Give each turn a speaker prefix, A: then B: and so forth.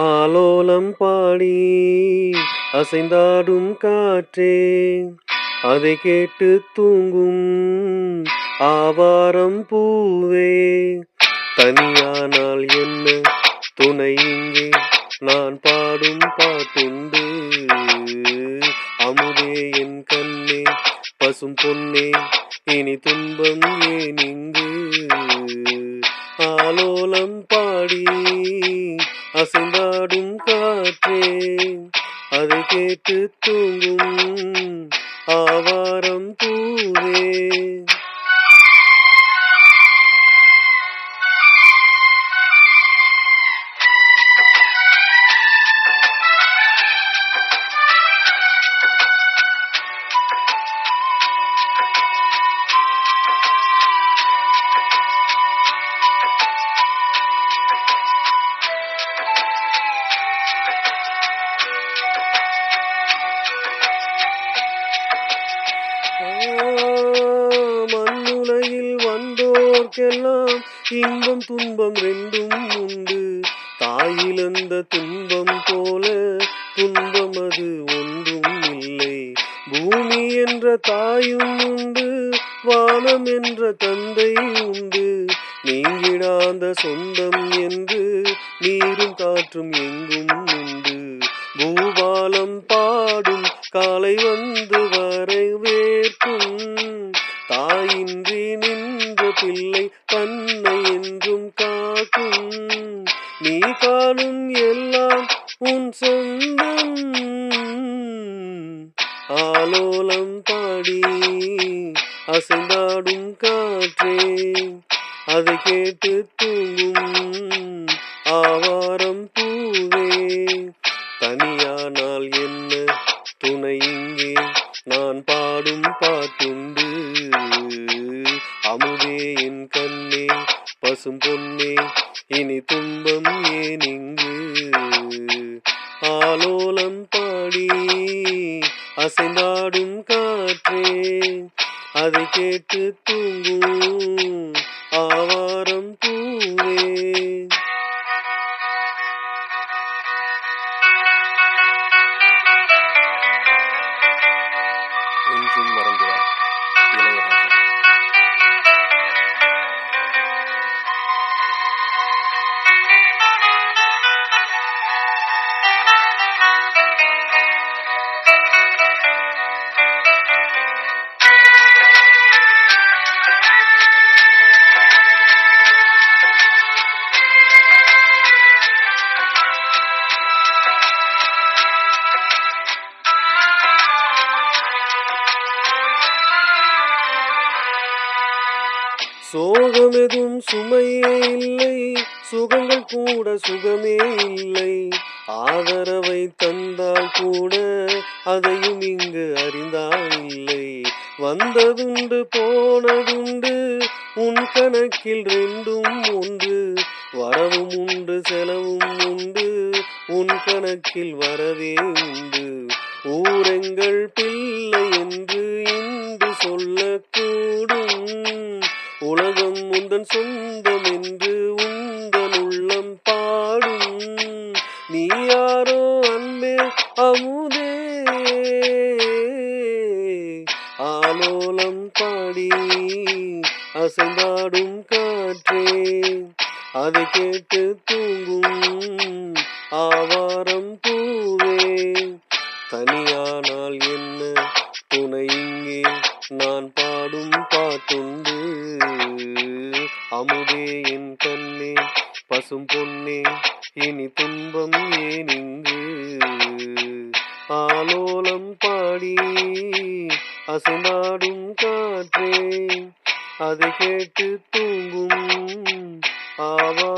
A: ஆலோலம் பாடி அசைந்தாடும் காற்றே, அதை கேட்டு தூங்கும் ஆவாரம் பூவே. தனியானால் என்ன துணை இங்கே, நான் பாடும் பாட்டுண்டு. அமுதே என் கண்ணே, பசும் பொன்னே, இனி துன்பம் ஏன் இங்கு. ஆலோலம் பாடி அசைந்தாடும் காற்றே, அதை கேட்டு தூங்கும் ஆவாரம் பூவே. மண்ணுலையில் வந்தோர்க்கெல்லாம் இன்பம் துன்பம் ரெண்டும் உண்டு. தாயிலந்த துன்பம் போல துன்பம் அது ஒன்றும் இல்லை. பூமி என்ற தாயும் உண்டு, வானம் என்ற தந்தை உண்டு. நீங்கிடாந்த சொந்தம் என்று நீரும் காற்றும் எங்கும் உண்டு. பூபாலம் பாடும் காலை வந்து வரவேற்கும். தாயின்றி நின்ற பிள்ளை தன்னை என்றும் காக்கும். நீ காணும் எல்லாம் உன் சொந்தம். ஆலோலம் பாடி அசைந்தாடும் காற்றே, அதை கேட்டு தூங்கும் ஆவாரம் பூவே. தனியானால் என்ன துணை இங்கே, நான் பாடும் பாட்டுண்டு. அமுதே என் கண்ணே, பசும் பொன்னே, இனி துன்பம் ஏன் இங்கு. ஆலோலம் பாடி அசைந்தாடும் காற்றே, அதை கேட்டு தூங்கும் ஆவாரம் பூவே. என்றும் மறந்துவார் இளையராஜா. சோகமெதும் சுமையே இல்லை, சுகங்கள் கூட சுகமே இல்லை. ஆதரவை தந்தால் கூட அதையும் இங்கு அறிந்தால் இல்லை. வந்ததுண்டு போனதுண்டு, உன் கணக்கில் ரெண்டும் ஒன்று. வரவும் உண்டு செலவும் உண்டு, உன் கணக்கில் வரவே உண்டு. ஊரெங்கள் பிள்ளை என்று இன்று சொல்லக்கூடும். உலகம் உந்தன் சொந்தம் என்று உந்தன் உள்ளம் பாடும். நீ யாரோ அன்பே அமுதே. ஆலோலம் பாடி அசைந்தாடும் காற்றே, அதை கேட்டு தூங்கும் ஆவாரம் பூவே. தனியானால் என்ன துணை இங்கே, நான் பாடும் பாட்டுண்டு. அமுதே என் கண்ணே, பசும் பொன்னே, இனி துன்பம் ஏன் இங்கு. ஆலோலம் பாடி அசைந்தாடும் காற்றே, அதை கேட்டு தூங்கும் ஆவா